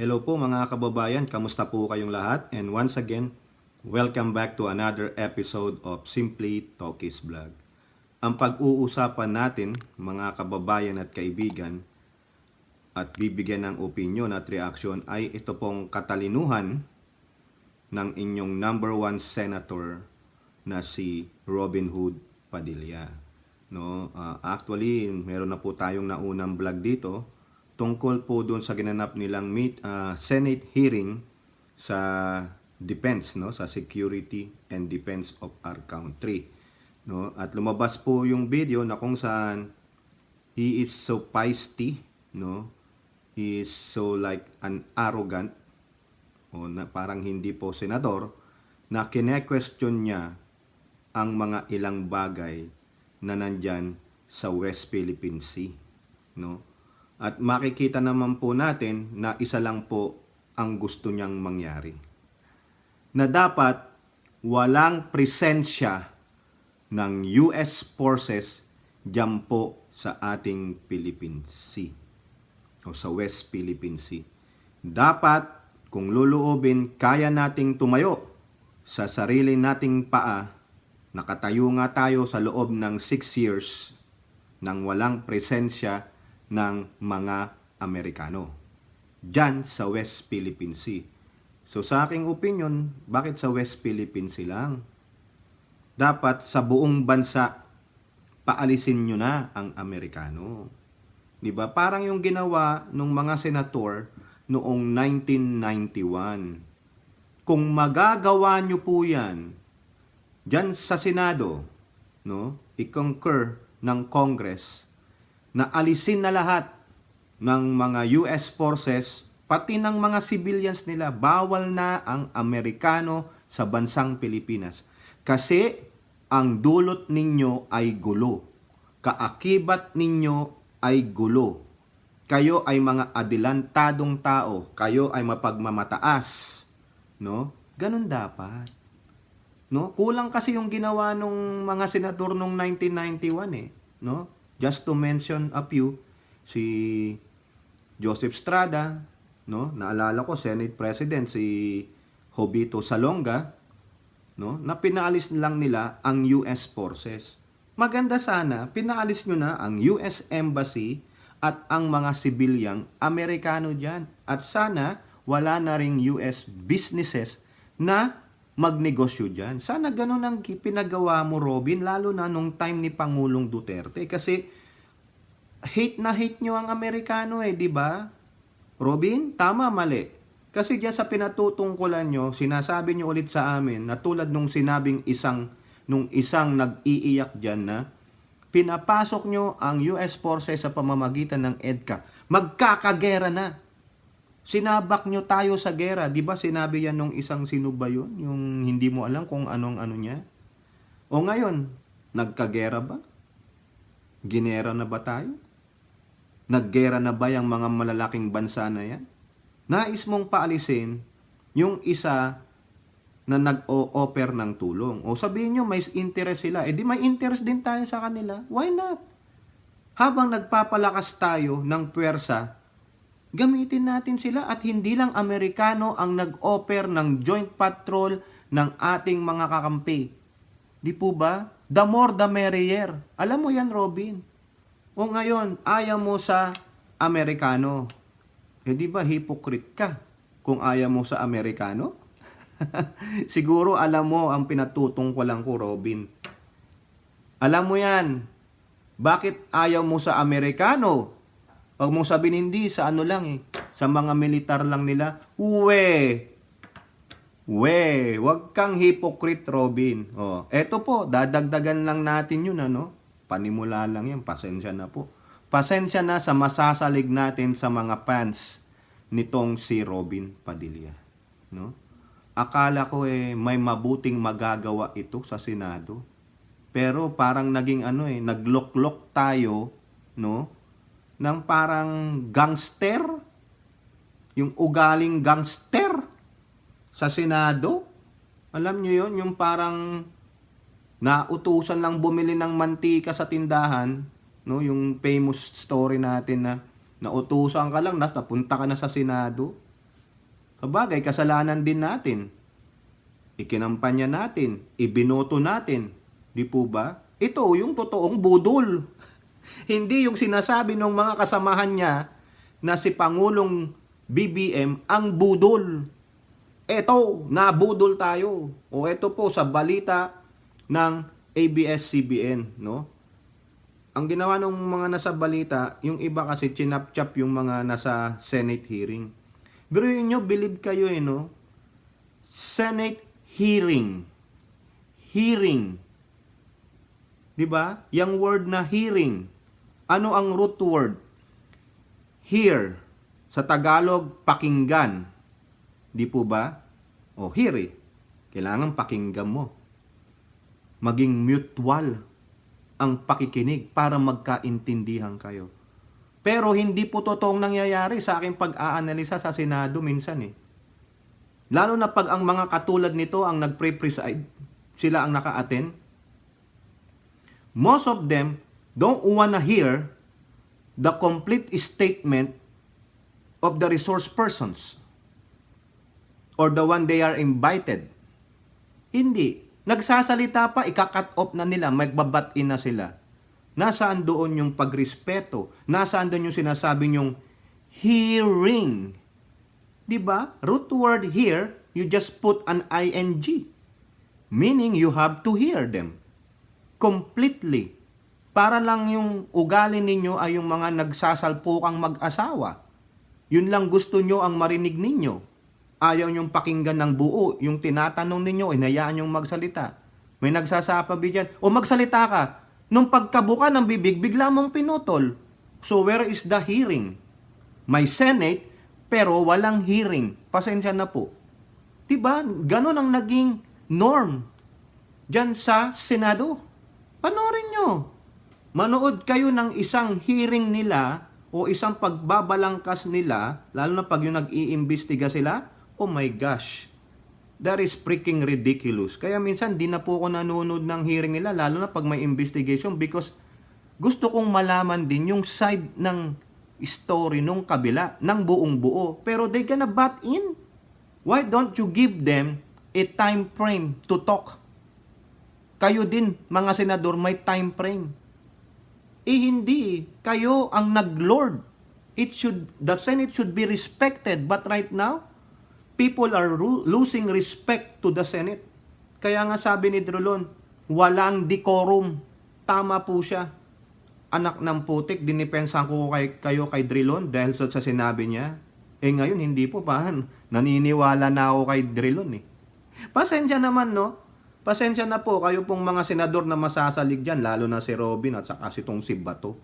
Hello po mga kababayan, kamusta po kayong lahat? And once again, welcome back to another episode of Simply Talkies Vlog. Ang pag-uusapan natin mga kababayan at kaibigan at bibigyan ng opinion at reaksyon ay ito pong katalinuhan ng inyong number one senator na si Robin Hood Padilla. Actually, meron na po tayong naunang vlog dito tungkol po doon sa ginanap nilang Senate hearing sa defense, sa security and defense of our country. At lumabas po yung video na kung saan he is so feisty, he is so like an arrogant, na parang hindi po senador, na kine-question niya ang mga ilang bagay na nandyan sa West Philippine Sea. At makikita naman po natin na isa lang po ang gusto niyang mangyari. Na dapat walang presensya ng US forces dyan po sa ating Philippine Sea o sa West Philippine Sea. Dapat, kung luluobin, kaya nating tumayo sa sarili nating paa. Nakatayo nga tayo sa loob ng 6 years nang walang presensya ng mga Amerikano dyan sa West Philippine Sea. So sa aking opinion, bakit sa West Philippine Sea lang? Dapat sa buong bansa, paalisin nyo na ang Amerikano. Diba? Parang yung ginawa ng mga senator noong 1991. Kung magagawa nyo po yan dyan sa Senado, i-concur ng Congress, na alisin na lahat ng mga US forces, pati ng mga civilians nila, bawal na ang Amerikano sa bansang Pilipinas. Kasi ang dulot ninyo ay gulo. Kaakibat ninyo ay gulo. Kayo ay mga adelantadong tao. Kayo ay mapagmamataas. Ganun dapat. Kulang kasi yung ginawa nung mga senador nung 1991 Just to mention a few, si Joseph Estrada, naalala ko, Senate President, si Jovito Salonga, na pinaalis lang nila ang US forces. Maganda sana, pinaalis nyo na ang US Embassy at ang mga sibilyang Amerikano dyan. At sana, wala na ring US businesses na magnegosyo dyan. Sana ganun ang pinagawa mo, Robin, lalo na nung time ni Pangulong Duterte. Kasi hate na hate nyo ang Amerikano di ba? Robin, tama, mali. Kasi dyan sa pinatutungkulan nyo, sinasabi nyo ulit sa amin na tulad nung sinabing nung isang nag-iiyak dyan na pinapasok nyo ang US forces sa pamamagitan ng EDCA. Magkakagera na. Sinabak nyo tayo sa gera. Di ba sinabi yan nung isang sino ba yun? Yung hindi mo alam kung anong ano niya. O ngayon, nagkagera ba? Ginera na ba tayo? Naggera na ba yung mga malalaking bansa na yan? Nais mong paalisin yung isa na nag-o-offer ng tulong. O sabihin nyo, may interest sila. Di may interest din tayo sa kanila. Why not? Habang nagpapalakas tayo ng puwersa, gamitin natin sila at hindi lang Amerikano ang nag-offer ng joint patrol ng ating mga kakampi. Di po ba? The more the merrier. Alam mo yan, Robin. O ngayon, ayaw mo sa Amerikano. Di ba hypocrite ka kung ayaw mo sa Amerikano? Siguro alam mo ang pinatutungkulan ko, Robin. Alam mo yan. Bakit ayaw mo sa Amerikano? Pag mong sabihin hindi, sa ano lang sa mga militar lang nila, wag kang hypocrite, Robin. Eto po, dadagdagan lang natin yun, Panimula lang yan, pasensya na po. Pasensya na sa masasalig natin sa mga fans nitong si Robin Padilla. Akala ko may mabuting magagawa ito sa Senado. Pero parang naging nagloklok tayo, ng parang gangster, yung ugaling gangster sa Senado. Alam nyo yon, yung parang nautusan lang bumili ng mantika sa tindahan, yung famous story natin na nautusan ka lang, napunta ka na sa Senado. Sabagay, kasalanan din natin. Ikinampanya natin, ibinoto natin. Di po ba? Ito yung totoong budol. Hindi yung sinasabi ng mga kasamahan niya na si Pangulong BBM ang budol. Eto, nabudol tayo. O eto po sa balita ng ABS-CBN, no? Ang ginawa ng mga nasa balita, yung iba kasi chinap-chap yung mga nasa Senate hearing. Pero yun nyo, believe kayo no? Senate hearing. Hearing. 'Di ba? Yang word na hearing. Ano ang root word? Hear. Sa Tagalog, pakinggan. Di po ba? O hear eh. Kailangan pakinggan mo. Maging mutual ang pakikinig para magkaintindihan kayo. Pero hindi po totoong nangyayari sa aking pag-aanalisa sa Senado minsan eh. Lalo na pag ang mga katulad nito ang nagpre-preside, sila ang naka-attend. Most of them don't wanna hear the complete statement of the resource persons or the one they are invited. Hindi. Nagsasalita pa, ika-cut off na nila, magbabat-in na sila. Nasaan doon yung pagrespeto? Nasaan doon yung sinasabi nyong hearing? Diba? Root word here, you just put an ing. Meaning you have to hear them. Completely. Para lang yung ugali ninyo ay yung mga nagsasalpukang mag-asawa. Yun lang gusto nyo ang marinig ninyo. Ayaw nyong pakinggan ng buo. Yung tinatanong ninyo, inayaan nyong magsalita. May nagsasapabi dyan, o magsalita ka. Nung pagkabuka ng bibig, bigla mong pinutol. So where is the hearing? May Senate, pero walang hearing. Pasensya na po. Diba? Ganon ang naging norm dyan sa Senado. Panoorin nyo. Manood kayo ng isang hearing nila o isang pagbabalangkas nila, lalo na pag yung nag-iimbestiga sila, oh my gosh, that is freaking ridiculous. Kaya minsan di na po ako nanonood ng hearing nila, lalo na pag may investigation, because gusto kong malaman din yung side ng story nung kabila, ng buong buo. Pero they gonna butt in. Why don't you give them a time frame to talk? Kayo din, mga senador, may time frame. Hindi. Kayo ang nag-lord. The Senate should be respected. But right now, people are losing respect to the Senate. Kaya nga sabi ni Drilon, walang decorum. Tama po siya. Anak ng putik, dinipensan ko kayo kay Drilon dahil sa sinabi niya. Ngayon, hindi po pa. Naniniwala na ako kay Drilon eh. Pasensya naman, no? Pasensya na po kayo pong mga senador na masasalig dyan, lalo na si Robin at saka si tong si Bato.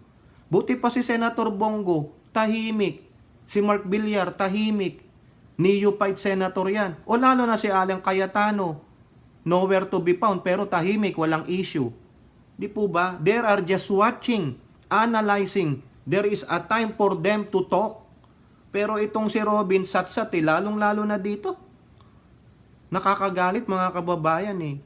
Buti pa si Senator Bongo, tahimik. Si Mark Villar, tahimik. Neophyte senator yan. O lalo na si Alan Cayetano, nowhere to be found, pero tahimik, walang issue. Di po ba? They are just watching, analyzing. There is a time for them to talk. Pero itong si Robin Satsat, lalong-lalo na dito. Nakakagalit mga kababayan eh.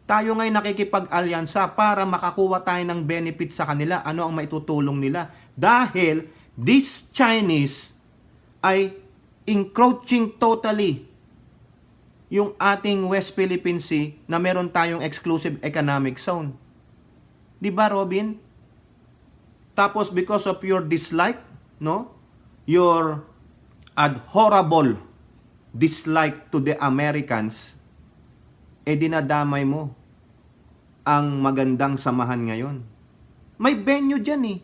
Tayo ngay nakikipag-alyansa para makakuha tayo ng benefit sa kanila. Ano ang maitutulong nila? Dahil this Chinese ay encroaching totally yung ating West Philippine Sea na meron tayong exclusive economic zone. Di ba, Robin? Tapos because of your dislike, no? Your abhorrible dislike to the Americans, dinadamay mo ang magandang samahan ngayon. May venue dyan eh.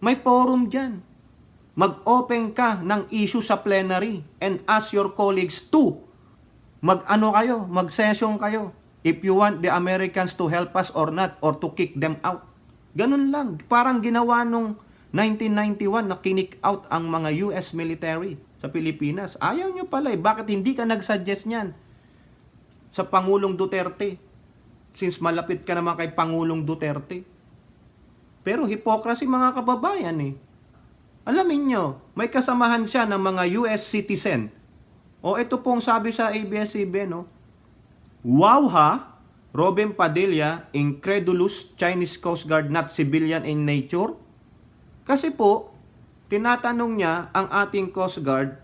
May forum dyan. Mag-open ka ng issue sa plenary and ask your colleagues to mag-ano kayo, mag-session kayo. If you want the Americans to help us or not, or to kick them out. Ganun lang. Parang ginawa nung 1991 na kick out ang mga US military sa Pilipinas. Ayaw nyo pala eh. Bakit hindi ka nag-suggest niyan sa Pangulong Duterte? Since malapit ka naman kay Pangulong Duterte. Pero hypocrisy mga kababayan eh. Alamin nyo, may kasamahan siya ng mga US citizen. O ito pong sabi sa ABS-CBN, no? Wow ha, Robin Padilla, incredulous Chinese Coast Guard not civilian in nature? Kasi po, tinatanong niya ang ating Coast Guard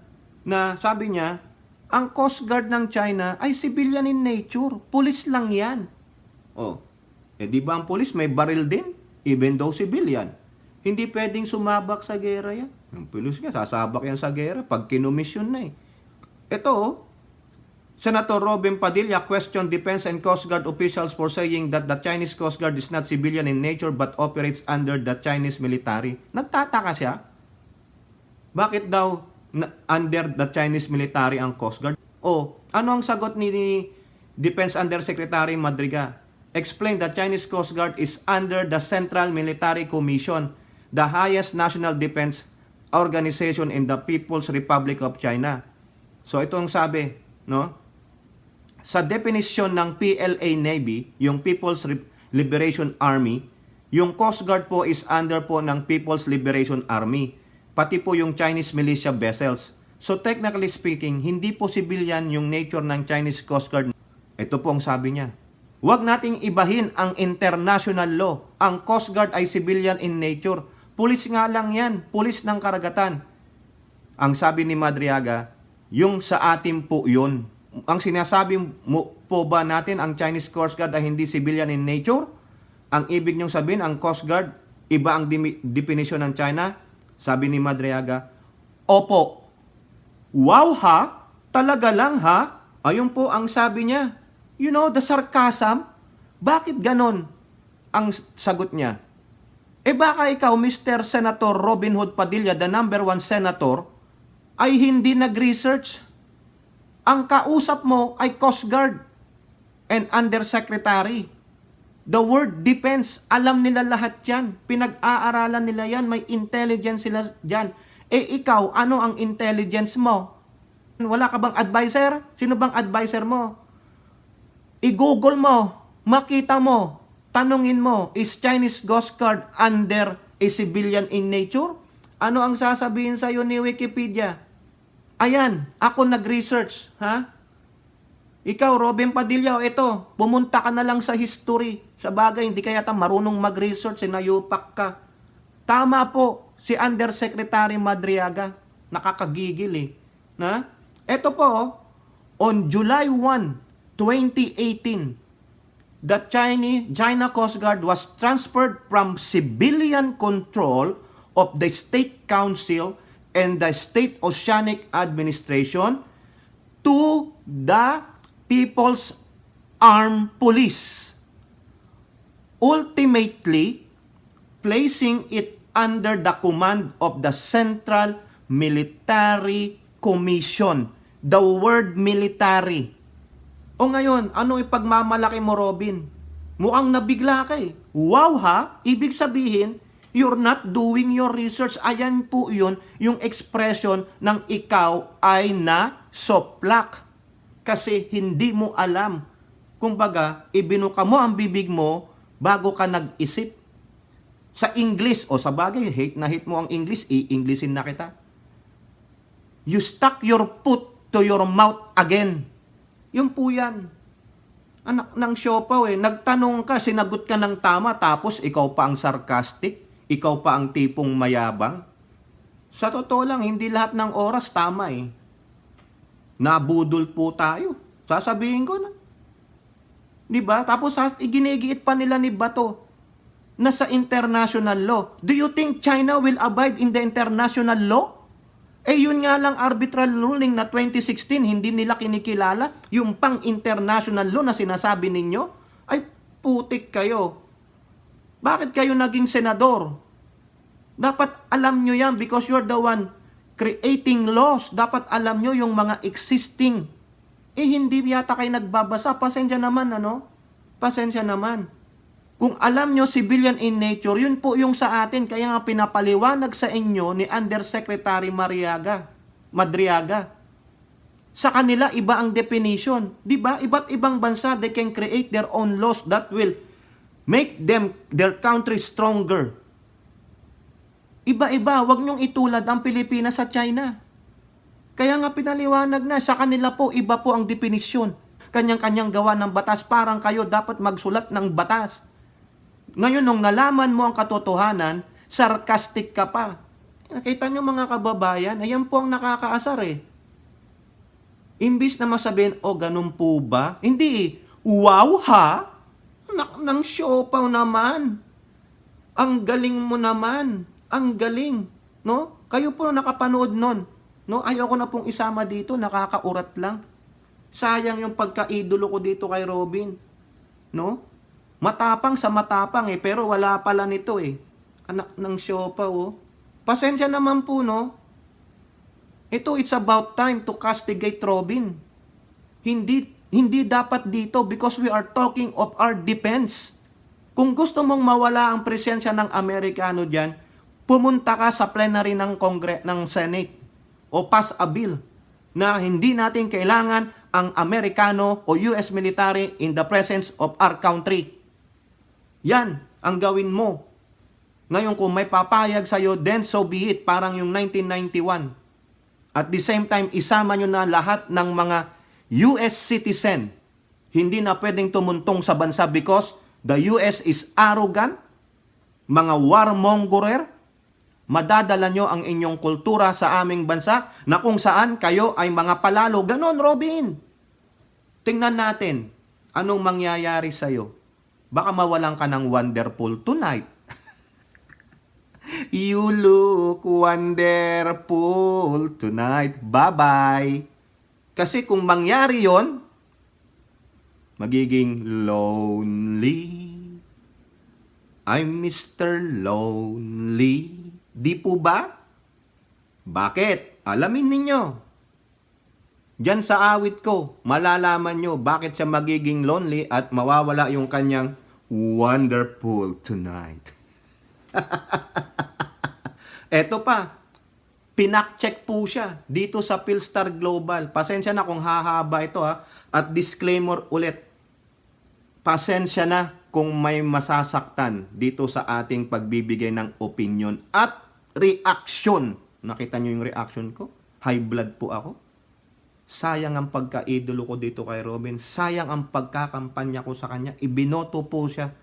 na sabi niya, ang Coast Guard ng China ay civilian in nature. Pulis lang yan. Oh, di ba ang pulis may baril din? Even though civilian. Hindi pwedeng sumabak sa gera yan. Yung pulis nga, sasabak yan sa gera pag kinumisyon na eh. Ito, Senator Robin Padilla questioned Defense and Coast Guard officials for saying that the Chinese Coast Guard is not civilian in nature but operates under the Chinese military. Nagtataka siya. Bakit daw under the Chinese military ang Coast Guard? O, ano ang sagot ni Defense Undersecretary Madriga? Explain that Chinese Coast Guard is under the Central Military Commission, the highest national defense organization in the People's Republic of China. So, ito ang sabi, no? Sa definition ng PLA Navy, yung People's Liberation Army, yung Coast Guard po is under po ng People's Liberation Army. Pati po yung Chinese militia vessels. So technically speaking, hindi po civilian yung nature ng Chinese Coast Guard. Ito po ang sabi niya. Huwag nating ibahin ang international law. Ang Coast Guard ay civilian in nature. Pulis nga lang yan. Pulis ng karagatan. Ang sabi ni Madriaga, yung sa atin po yun. Ang sinasabi mo po ba natin ang Chinese Coast Guard ay hindi civilian in nature? Ang ibig niyong sabihin, ang Coast Guard, iba ang definition ng China? Sabi ni Madriaga, opo. Wow ha? Talaga lang ha? Ayun po ang sabi niya. You know, the sarcasm? Bakit ganon? Ang sagot niya. Baka ikaw, Mr. Senator Robin Hood Padilla, the number 1 senator, ay hindi nag-research. Ang kausap mo ay Coast Guard and Undersecretary. The word defense, alam nila lahat yan. Pinag-aaralan nila yan. May intelligence sila dyan. Ikaw, ano ang intelligence mo? Wala ka bang advisor? Sino bang advisor mo? I-google mo. Makita mo. Tanungin mo, is Chinese Coast Guard under a civilian in nature? Ano ang sasabihin sa'yo ni Wikipedia? Ayan, ako nag-research, ha? Ikaw, Robin Padilla, ito, pumunta ka na lang sa history. Sa bagay, hindi ka yata marunong mag-research, sinayupak ka. Tama po, si Undersecretary Madriaga. Nakakagigil eh. Na? Ito po, on July 1, 2018, the China Coast Guard was transferred from civilian control of the State Council and the State Oceanic Administration to the People's Armed Police, ultimately placing it under the command of the Central Military Commission. The word military. O ngayon, ano ipagmamalaki mo, Robin? Mukhang nabigla ka eh. Wow ha? Ibig sabihin, you're not doing your research. Ayan po yun, yung expression ng ikaw ay na-soplak. Kasi hindi mo alam. Kumbaga, ibinuka mo ang bibig mo bago ka nag-isip. Sa English, o sa bagay, hate na hate mo ang English, i-Englishin na kita. You stuck your foot to your mouth again. Yun po yan. Anak ng siopaw eh. Nagtanong ka, sinagot ka ng tama, tapos ikaw pa ang sarcastic. Ikaw pa ang tipong mayabang? Sa totoo lang, hindi lahat ng oras tama eh. Nabudol po tayo. Sasabihin ko na. Diba? Tapos iginigiit pa nila ni Bato na sa international law. Do you think China will abide in the international law? Yun nga lang arbitral ruling na 2016, hindi nila kinikilala. Yung pang international law na sinasabi ninyo, ay putik kayo. Bakit kayo naging senador? Dapat alam nyo yan because you're the one creating laws. Dapat alam nyo yung mga existing. Hindi yata kayo nagbabasa. Pasensya naman, ano? Pasensya naman. Kung alam nyo civilian in nature, yun po yung sa atin. Kaya nga pinapaliwanag sa inyo ni Undersecretary Madriaga. Sa kanila, iba ang definition. Diba? Iba't ibang bansa, they can create their own laws that will make their country stronger. Iba-iba, wag niyong itulad ang Pilipinas sa China. Kaya nga pinaliwanag na, sa kanila po, iba po ang definisyon. Kanyang-kanyang gawa ng batas, parang kayo dapat magsulat ng batas. Ngayon, nung nalaman mo ang katotohanan, sarcastic ka pa. Nakita niyo mga kababayan, ayan po ang nakakaasar eh. Imbis na masabihin, oh, ganun po ba? Hindi eh. Wow ha? Nang siopaw naman. Ang galing mo naman. Ang galing. No? Kayo po nakapanood nun. No? Ayoko na pong isama dito. Nakakaurat lang. Sayang yung pagka-idolo ko dito kay Robin. No? Matapang sa matapang eh. Pero wala pala nito eh. Anak ng siopaw oh. Pasensya naman po no. Ito, it's about time to castigate Robin. Hindi dapat dito because we are talking of our defense. Kung gusto mong mawala ang presensya ng Amerikano diyan, pumunta ka sa plenary ng ng Senate o pass a bill na hindi natin kailangan ang Amerikano o US military in the presence of our country. Yan ang gawin mo. Ngayon kung may papayag sa'yo, then so be it. Parang yung 1991. At the same time, isama nyo na lahat ng mga US citizen. Hindi na pwedeng tumuntong sa bansa because the US is arrogant, mga warmongerer. Madadala nyo ang inyong kultura sa aming bansa na kung saan kayo ay mga palalo. Ganon, Robin. Tingnan natin anong mangyayari sa'yo. Baka mawalan ka ng wonderful tonight. You look wonderful tonight. Bye-bye. Kasi kung mangyari yon, magiging lonely. I'm Mr. Lonely. Di po ba? Bakit? Alamin ninyo. Diyan sa awit ko, malalaman nyo bakit siya magiging lonely at mawawala yung kanyang wonderful tonight. Eto pa, pinak-check po siya dito sa Philstar Global. Pasensya na kung hahaba ito ha. At disclaimer ulit, pasensya na kung may masasaktan dito sa ating pagbibigay ng opinion at reaction. Nakita nyo yung reaction ko? High blood po ako. Sayang ang pagka-idolo ko dito kay Robin. Sayang ang pagkakampanya ko sa kanya. Ibinoto po siya.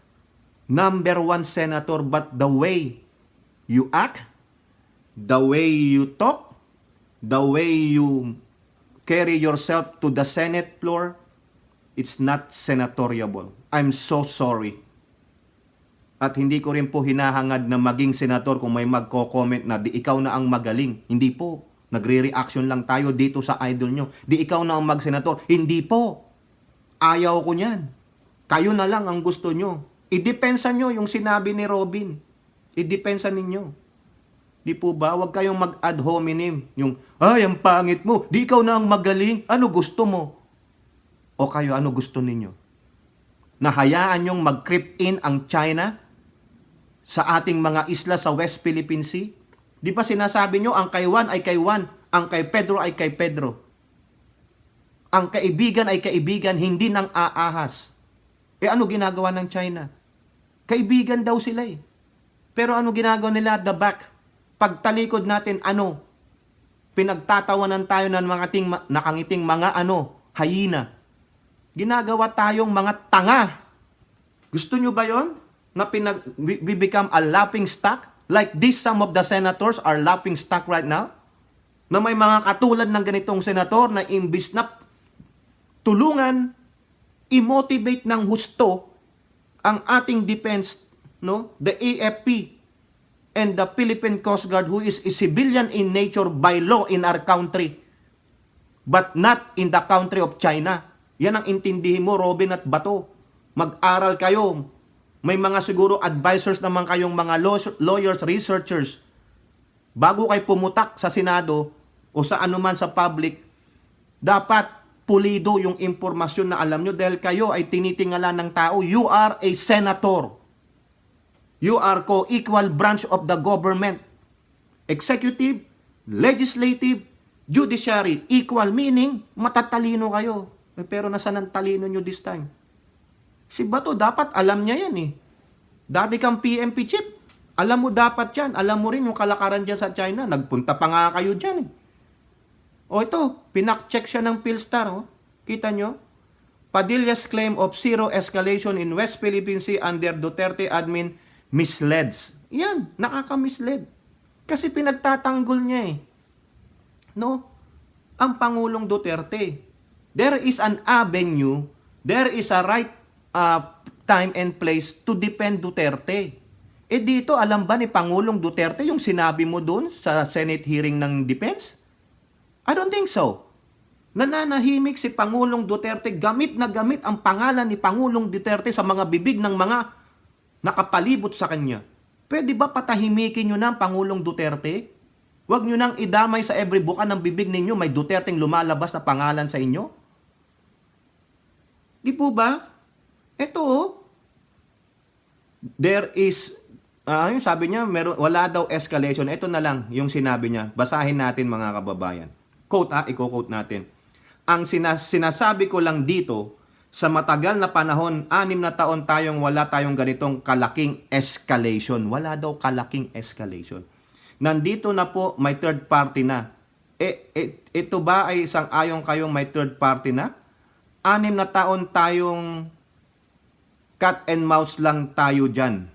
Number 1 senator, but the way you act, the way you talk, the way you carry yourself to the Senate floor, it's not senatoriable. I'm so sorry. At hindi ko rin po hinahangad na maging senator kung may magko-comment na di ikaw na ang magaling. Hindi po. Nagre-reaction lang tayo dito sa idol nyo. Di ikaw na ang mag-senator. Hindi po. Ayaw ko niyan. Kayo na lang ang gusto nyo. Idepensa nyo yung sinabi ni Robin. Idepensa ninyo. Di po ba? Huwag kayong mag-ad hominem. Yung, ay, ang pangit mo. Di ikaw na ang magaling. Ano gusto mo? O kayo, ano gusto ninyo? Nahayaan nyong mag-creep in ang China sa ating mga isla sa West Philippine Sea? Di ba sinasabi nyo, ang kay Juan ay kay Juan, ang kay Pedro ay kay Pedro. Ang kaibigan ay kaibigan, hindi ng aahas. Ano ginagawa ng China? Kaibigan daw sila eh. Pero ano ginagawa nila at the back? Pagtalikod natin, ano? Pinagtatawanan tayo ng mga nakangiting mga hayina. Ginagawa tayong mga tanga. Gusto nyo ba yon? Na become a laughing stock? Like this, some of the senators are laughing stock right now? Na may mga katulad ng ganitong senator na imbis na tulungan, i-motivate ng husto ang ating defense, no? The AFP and the Philippine Coast Guard who is a civilian in nature by law in our country, but not in the country of China. Yan ang intindihin mo, Robin at Bato. Mag-aral kayo. May mga siguro advisors naman kayong mga lawyers, researchers. Bago kayo pumutak sa Senado o sa anuman sa public, dapat pulido yung impormasyon na alam nyo dahil kayo ay tinitingala ng tao. You are a senator. You are co-equal branch of the government. Executive, legislative, judiciary. Equal meaning, matatalino kayo. Pero nasaan ang talino nyo this time? Si Bato, dapat alam niya yan eh. Dati kang PMP chief. Alam mo dapat yan. Alam mo rin yung kalakaran dyan sa China. Nagpunta pa nga kayo dyan eh. O ito, pinak-check siya ng Philstar. Oh. Kita nyo? Padilla's claim of zero escalation in West Philippine Sea under Duterte admin misleads. Yan, nakaka-mislead. Kasi pinagtatanggol niya eh. No? Ang Pangulong Duterte. There is an avenue, there is a right time and place to defend Duterte. Eh dito, alam ba ni Pangulong Duterte yung sinabi mo doon sa Senate hearing ng defense? I don't think so. Nananahimik si Pangulong Duterte, gamit na gamit ang pangalan ni Pangulong Duterte sa mga bibig ng mga nakapalibot sa kanya. Pwede ba patahimikin nyo na ang Pangulong Duterte? Huwag nyo nang idamay sa every buka ng bibig ninyo, may Duterteng lumalabas na pangalan sa inyo? Di po ba? Ito, there is, yung sabi niya, wala daw escalation. Ito na lang yung sinabi niya. Basahin natin mga kababayan. Quote i-quote natin. Ang sinasabi ko lang dito, sa matagal na panahon, 6 na taon wala tayong ganitong kalaking escalation. Wala daw kalaking escalation. Nandito na po, may third party na. Ito ba ay isang ayon kayong may third party na? 6 na taon tayong cat and mouse lang tayo dyan.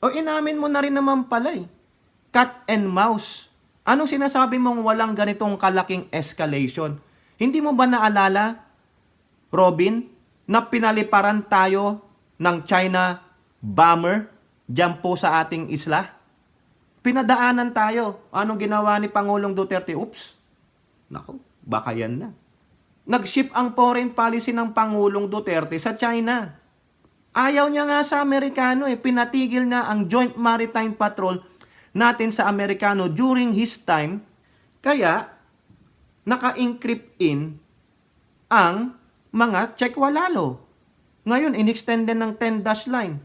O inamin mo na rin naman pala eh. Cat and mouse. Anong sinasabi mong walang ganitong kalaking escalation? Hindi mo ba naalala, Robin, na pinaliparan tayo ng China bomber dyan po sa ating isla? Pinadaanan tayo. Anong ginawa ni Pangulong Duterte? Oops. Nako, baka yan na. Nag-ship ang foreign policy ng Pangulong Duterte sa China. Ayaw niya nga sa Amerikano eh. Pinatigil na ang Joint Maritime Patrol natin sa Amerikano during his time. Kaya, naka-encrypt in ang mga Tsekwalalo. Ngayon, in-extend ng 10-dash line.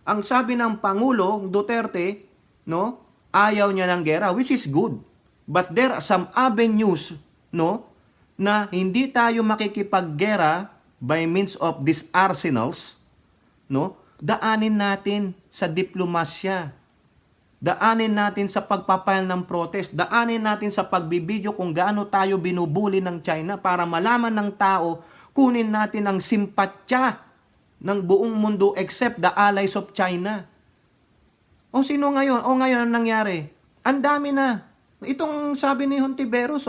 Ang sabi ng Pangulo Duterte, no, ayaw niya ng gera, which is good. But there are some avenues, no, na hindi tayo makikipaggera by means of these arsenals, no? Daanin natin sa diplomasya. Daanin natin sa pagpapile ng protest. Daanin natin sa pagbibideo kung gaano tayo binubuli ng China para malaman ng tao, kunin natin ang simpatya ng buong mundo except the allies of China. Sino ngayon? Ngayon ang nangyari? Ang dami na. Itong sabi ni Hontiveros,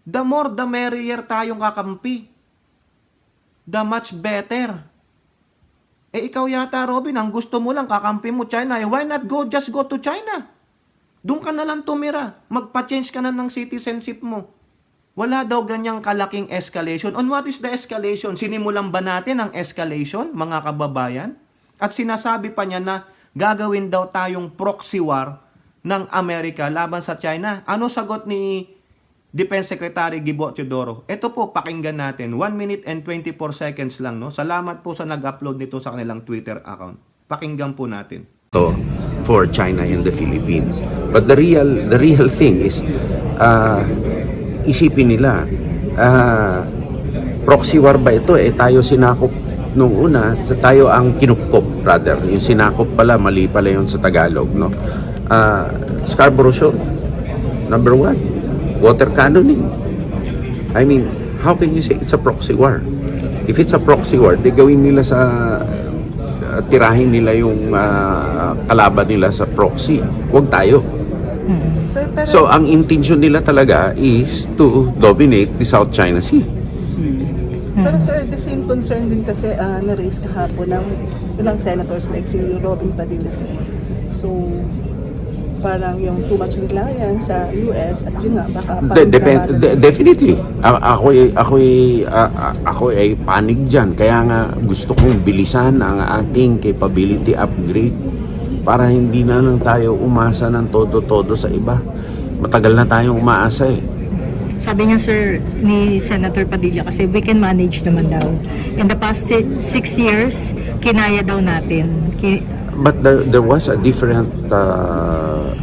the more the merrier tayong kakampi. The much better. Ikaw yata, Robin, ang gusto mo lang, kakampi mo China. Why not just go to China? Doon ka na lang tumira. Magpa-change ka na ng citizenship mo. Wala daw ganyang kalaking escalation. On what is the escalation? Sinimulan ba natin ang escalation, mga kababayan? At sinasabi pa niya na gagawin daw tayong proxy war ng Amerika laban sa China. Ano sagot ni Defense Secretary Gibo Teodoro? Ito po, pakinggan natin. 1 minute and 24 seconds lang. No? Salamat po sa nag-upload nito sa kanilang Twitter account. Pakinggan po natin. For China and the Philippines. But the real thing is, isipin nila, proxy war ba ito? Tayo sinakop nung una, tayo ang kinupkop rather. Yung sinakop pala, mali pala yun sa Tagalog. No? Scarborough Shoal, number 1. Water cannoning. I mean, how can you say it's a proxy war? If it's a proxy war, di gawin nila sa tirahin nila yung kalaban nila sa proxy. Huwag tayo. So, ang intention nila talaga is to dominate the South China Sea. Pero sir, the same concern din kasi na-raise kahapon ng ilang senators like si Robin Padilla. So, parang yung too much reliance sa US at yun nga baka definitely ako ay panig diyan, kaya nga gusto kong bilisan ang ating capability upgrade para hindi na lang tayo umasa ng todo sa iba. Matagal na tayong umaasa eh. Sabi niya sir ni Senator Padilla kasi we can manage naman daw. In the past 6 years kinaya daw natin. But there was a different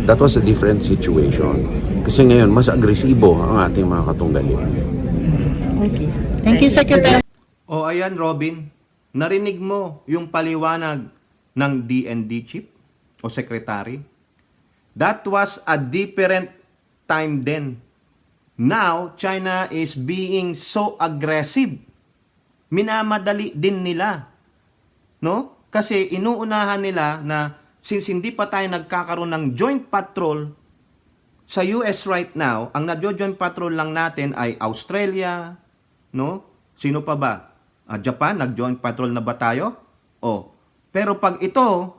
that was a different situation. Kasi ngayon mas agresibo ang ating mga katunggali. Okay. Thank you, Secretary. Ayan, Robin. Narinig mo yung paliwanag ng DND chief o secretary? That was a different time then. Now, China is being so aggressive. Minamadali din nila. No? Kasi inuunahan nila na since hindi pa tayo nagkakaroon ng joint patrol sa US right now, ang nagjo-joint patrol lang natin ay Australia, no? Sino pa ba? Japan, nag-joint patrol na ba tayo? Pero pag ito,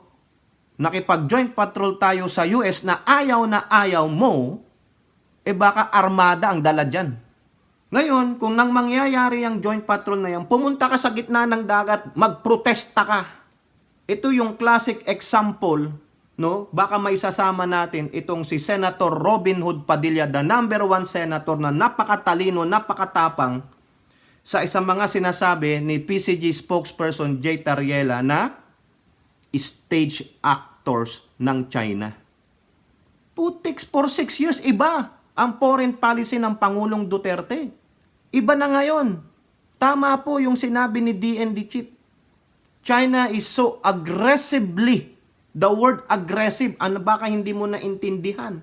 nakipag-joint patrol tayo sa US na ayaw mo, baka armada ang dala dyan. Ngayon, kung nang mangyayari ang joint patrol na yan, pumunta ka sa gitna ng dagat, magprotesta ka. Ito yung classic example, no? Baka maisasama natin itong si Senator Robin Hood Padilla, the number 1 senator na napakatalino, napakatapang sa isang mga sinasabi ni PCG spokesperson Jay Tariela na stage actors ng China. Putix, for 6 years, iba ang foreign policy ng Pangulong Duterte. Iba na ngayon. Tama po yung sinabi ni DND Chief. China is so aggressively, the word aggressive, ano baka hindi mo naintindihan.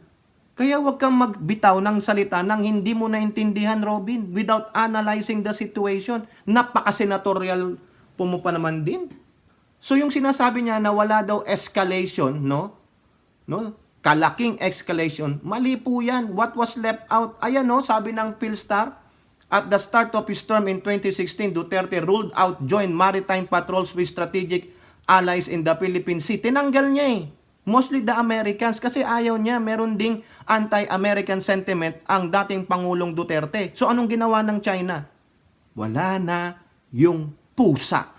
Kaya huwag kang magbitaw ng salita nang hindi mo naintindihan, Robin, without analyzing the situation. Napaka-senatorial po mo pa naman din. So yung sinasabi niya na wala daw escalation, no? Kalaking escalation, mali po yan. What was left out? Ayan, no, sabi ng Philstar, at the start of his term in 2016, Duterte ruled out joint maritime patrols with strategic allies in the Philippine Sea. Tinanggal niya mostly the Americans kasi ayaw niya. Meron ding anti-American sentiment ang dating Pangulong Duterte. So anong ginawa ng China? Wala na yung pusa.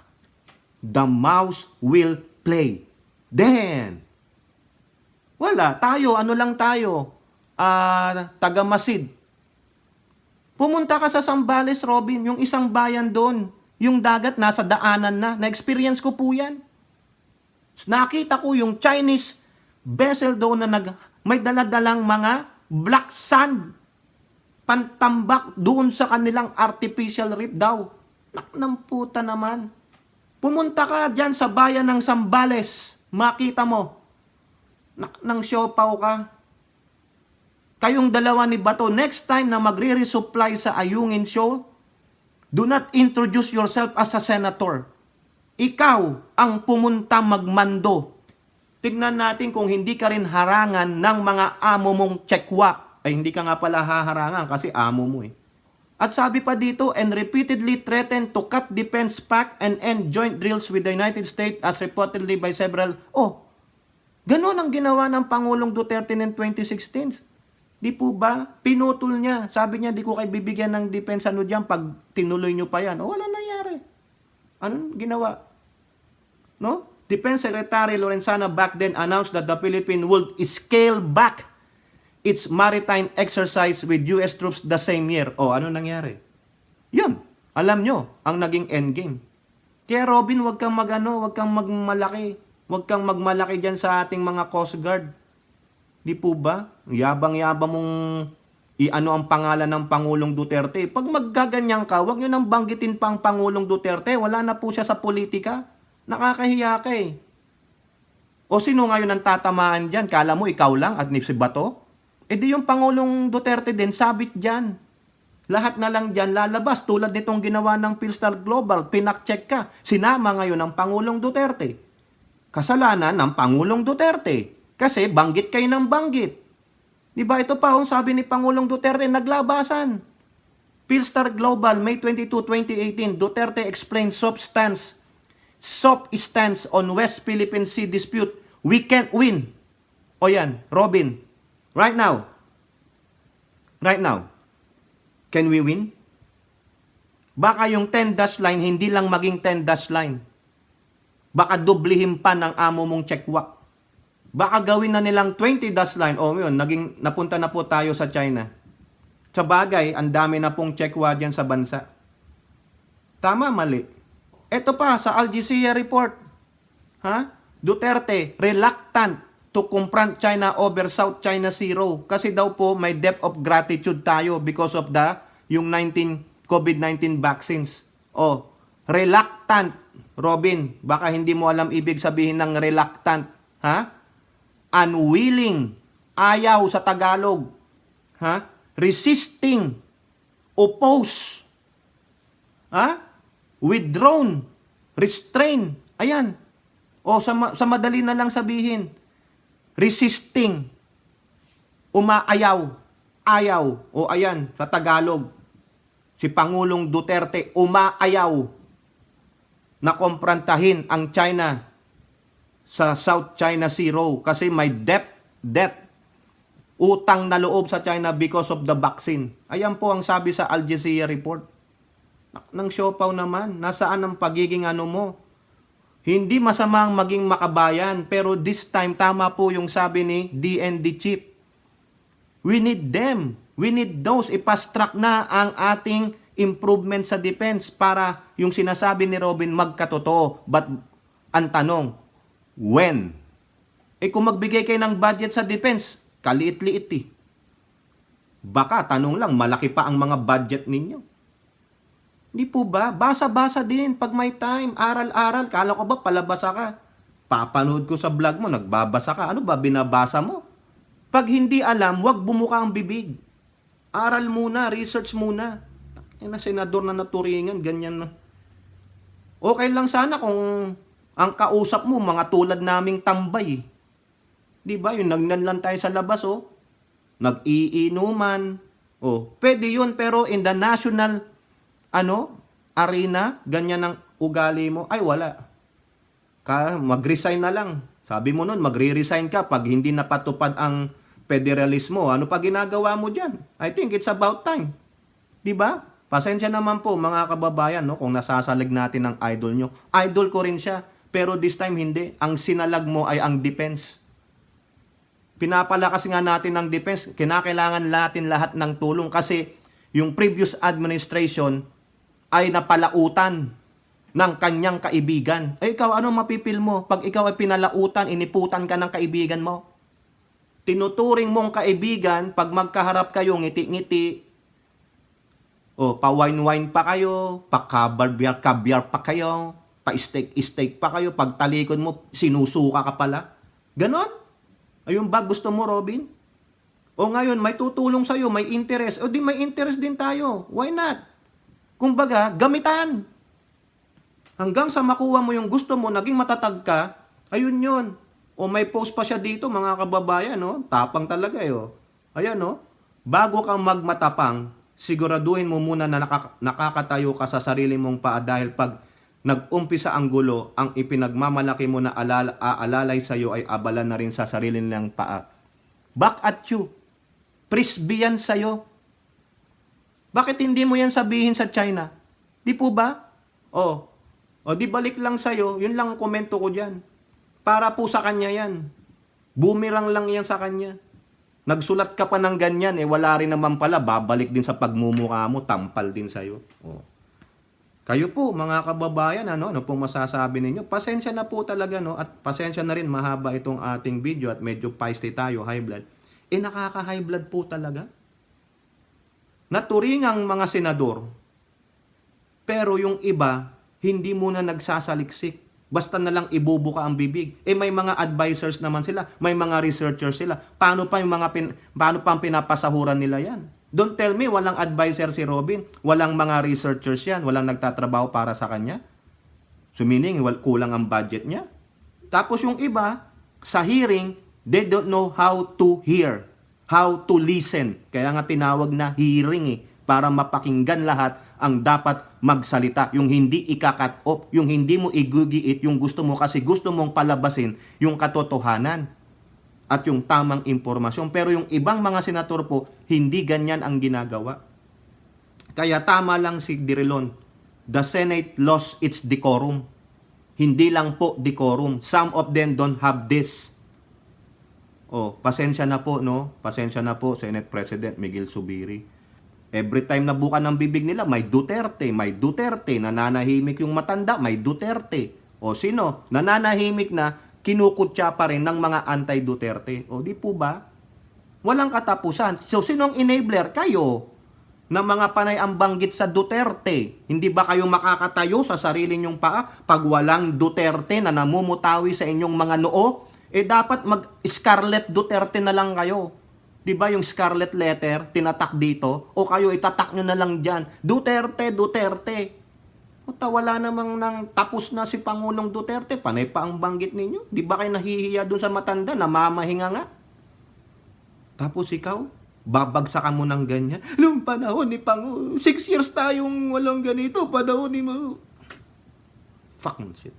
The mouse will play. Then, wala. Tayo, ano lang tayo? Taga-Masid. Pumunta ka sa Zambales, Robin, yung isang bayan doon. Yung dagat, nasa daanan na. Na-experience ko po yan. Nakita ko yung Chinese vessel doon na may daladalang mga black sand. Pantambak doon sa kanilang artificial reef daw. Naknang puta naman. Pumunta ka dyan sa bayan ng Zambales. Makita mo. Nang siopaw ka. Kayong dalawa ni Bato, next time na magre-resupply sa Ayungin Shoal, do not introduce yourself as a senator. Ikaw ang pumunta magmando. Tignan natin kung hindi ka rin harangan ng mga amo mong tsekwa. Ay hindi ka nga pala haharangan kasi amo mo At sabi pa dito, and repeatedly threatened to cut defense pact and end joint drills with the United States as reportedly by several. Ganon ang ginawa ng Pangulong Duterte noong 2016. Di po ba? Pinutol niya. Sabi niya, di ko kayo bibigyan ng defense dyan pag tinuloy niyo pa yan. Wala nangyari. Anong ginawa? No? Defense Secretary Lorenzana back then announced that the Philippines would scale back its maritime exercise with US troops the same year. Ano nangyari? Yun. Alam nyo, ang naging endgame. Kaya Robin, wag kang magmalaki. Wag kang magmalaki dyan sa ating mga Coast Guard. Di po ba? Yabang-yabang mong i-ano ang pangalan ng Pangulong Duterte. Pag maggaganyan ka, wag nyo nang banggitin pang Pangulong Duterte. Wala na po siya sa politika. Nakakahiya ka O sino ngayon ang tatamaan dyan? Kala mo ikaw lang at si Bato? Di yung Pangulong Duterte din, sabit dyan. Lahat na lang dyan lalabas tulad nitong ginawa ng Philstar Global. Pinakcheck ka. Sinama ngayon ng Pangulong Duterte. Kasalanan ng Pangulong Duterte. Kasi banggit kayo ng banggit. Diba ito pa sabi ni Pangulong Duterte, naglabasan. Philstar Global, May 22, 2018, Duterte explains soft stance on West Philippine Sea dispute. We can't win. Yan, Robin. Right now, can we win? Baka yung 10-dash line, hindi lang maging 10-dash line. Baka dublihin pa ng amo mong chekwak. Baka gawin na nilang 20-dash line. Yun, napunta na po tayo sa China. Sa bagay, ang dami na pong chekwa dyan sa bansa. Tama, mali. Ito pa, sa Al Jazeera report. Duterte, reluctant to confront China over South China Sea Row. Kasi daw po may debt of gratitude tayo because of yung COVID-19 vaccines. Reluctant. Robin, baka hindi mo alam ibig sabihin ng reluctant. Unwilling. Ayaw sa Tagalog. Resisting. Oppose. Withdrawn. Restrain. Ayan. Sa madali na lang sabihin. Resisting. Umaayaw. Ayaw. Ayan, sa Tagalog. si Pangulong Duterte umaayaw na komprantahin ang China sa South China Sea kasi may debt, utang na loob sa China because of the vaccine. Ayan po ang sabi sa Al Jazeera report. Nang siopaw naman, nasaan ang pagiging ano mo? Hindi masamang maging makabayan, pero this time tama po yung sabi ni DND Chief. We need them. We need those. Ipast-track na ang ating improvement sa defense para yung sinasabi ni Robin magkatotoo. But ang tanong, when? Kung magbigay kayo ng budget sa defense, kaliit-liit eh. Baka, tanong lang, malaki pa ang mga budget ninyo. Hindi po ba? Basa-basa din pag may time. Aral-aral. Kala ko ba palabasa ka? Papanood ko sa vlog mo, nagbabasa ka. Ano ba binabasa mo? Pag hindi alam, wag bumuka ang bibig. Aral muna, research muna. Na senador na naturingan, ganyan na. Okay lang sana kung ang kausap mo, mga tulad naming tambay. Di ba? Yung nagnan lang tayo sa labas, oh. Nag-iinuman. Oh, pwede yun, pero in the national arena, ganyan ang ugali mo, ay wala. Mag-resign na lang. Sabi mo nun, magre-resign ka pag hindi napatupad ang federalismo. Ano pa ginagawa mo dyan? I think it's about time. Di ba? Pasensya naman po mga kababayan, no, kung nasasalig natin ang idol nyo. Idol ko rin siya, pero this time hindi. Ang sinalag mo ay ang defense. Pinapalakas nga natin ang defense. Kinakailangan natin lahat ng tulong kasi yung previous administration ay napalautan ng kanyang kaibigan. Ikaw, ano mapipil mo? Pag ikaw ay pinalautan, iniputan ka ng kaibigan mo. Tinuturing mong kaibigan, pag magkaharap kayo, ngiti-ngiti, pa-wine-wine pa kayo, pa-kabyar pa kayo, pa-steak pa kayo, pag talikod mo, sinusuka ka pala. Ganon? Ayun ba gusto mo, Robin? Ngayon, may tutulong sa'yo, may interest. Di may interest din tayo. Why not? Kumbaga, gamitan. Hanggang sa makuha mo yung gusto mo, naging matatag ka, ayun yun. May post pa siya dito, mga kababayan, no? Tapang talaga, Ayan, no? Bago kang magmatapang, siguraduhin mo muna na nakakatayo ka sa sarili mong paa dahil pag nag-umpisa ang gulo, ang ipinagmamalaki mo na aalalay sa'yo ay abala na rin sa sarili nilang paa. Back at you. Frisbee yan sa'yo. Bakit hindi mo yan sabihin sa China? Di po ba? Di balik lang sa'yo. Yun lang ang komento ko dyan. Para po sa kanya yan. Boomerang lang yan sa kanya. Nagsulat ka pa ng ganyan, wala rin naman pala. Babalik din sa pagmumukha mo. Tampal din sa'yo. Kayo po, mga kababayan, ano pong masasabi ninyo? Pasensya na po talaga, no? At pasensya na rin, mahaba itong ating video at medyo feisty tayo, high blood. Nakaka-high blood po talaga. Naturing ang mga senador, pero yung iba, hindi muna nagsasaliksik. Basta na lang ibubuka ang bibig. May mga advisors naman sila, may mga researchers sila. Paano pa ang pinapasahuran nila yan? Don't tell me, walang advisor si Robin, walang mga researchers yan, walang nagtatrabaho para sa kanya. So meaning, kulang ang budget niya. Tapos yung iba, sa hearing, they don't know how to hear. How to listen. Kaya nga tinawag na hearing para mapakinggan lahat ang dapat magsalita. Yung hindi ika-cut off, yung hindi mo igugiit yung gusto mo kasi gusto mong palabasin yung katotohanan at yung tamang impormasyon. Pero yung ibang mga senator po, hindi ganyan ang ginagawa. Kaya tama lang si Dirilon. The Senate lost its decorum. Hindi lang po decorum. Some of them don't have this. Pasensya na po, no? Pasensya na po, Senate President Miguel Zubiri. Every time na buka ng bibig nila, may Duterte. Nananahimik yung matanda, may Duterte. Sino? Nananahimik na, kinukutya pa rin ng mga anti-Duterte. Di po ba? Walang katapusan. So, sinong enabler? Kayo. Na mga panay ang banggit sa Duterte. Hindi ba kayo makakatayo sa sarili nyong paa pag walang Duterte na namumutawi sa inyong mga noo? Dapat mag-Scarlet Duterte na lang kayo. Di ba yung scarlet letter, tinatak dito? O kayo, itatak nyo na lang dyan. Duterte. Wala namang nang tapos na si Pangulong Duterte. Panay pa ang banggit ninyo. Di ba kayo nahihiya dun sa matanda? Namamahinga nga. Tapos ikaw, babagsakan mo ng ganyan. Nung panahon ni Pangulo, 6 years tayong walang ganito, panahon ni mo. Fucking shit.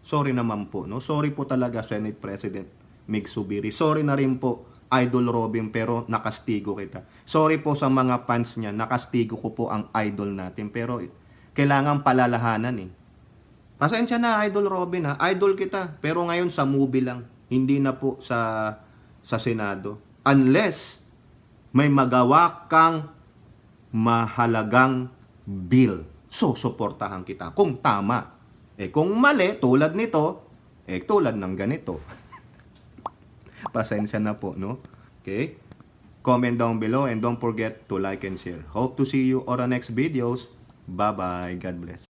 Sorry naman po, no? Sorry po talaga, Senate President Mig Zubiri. Sorry na rin po, Idol Robin, pero nakastigo kita. Sorry po sa mga fans niya, nakastigo ko po ang idol natin, pero kailangan palalahanan eh. Pasensya na, Idol Robin ha. Idol kita, pero ngayon sa movie lang, hindi na po sa Senado. Unless may magawa kang mahalagang bill, so suportahan kita kung tama. Kung mali, tulad nito, tulad ng ganito. Pasensya na po, no? Okay? Comment down below and don't forget to like and share. Hope to see you on the next videos. Bye-bye. God bless.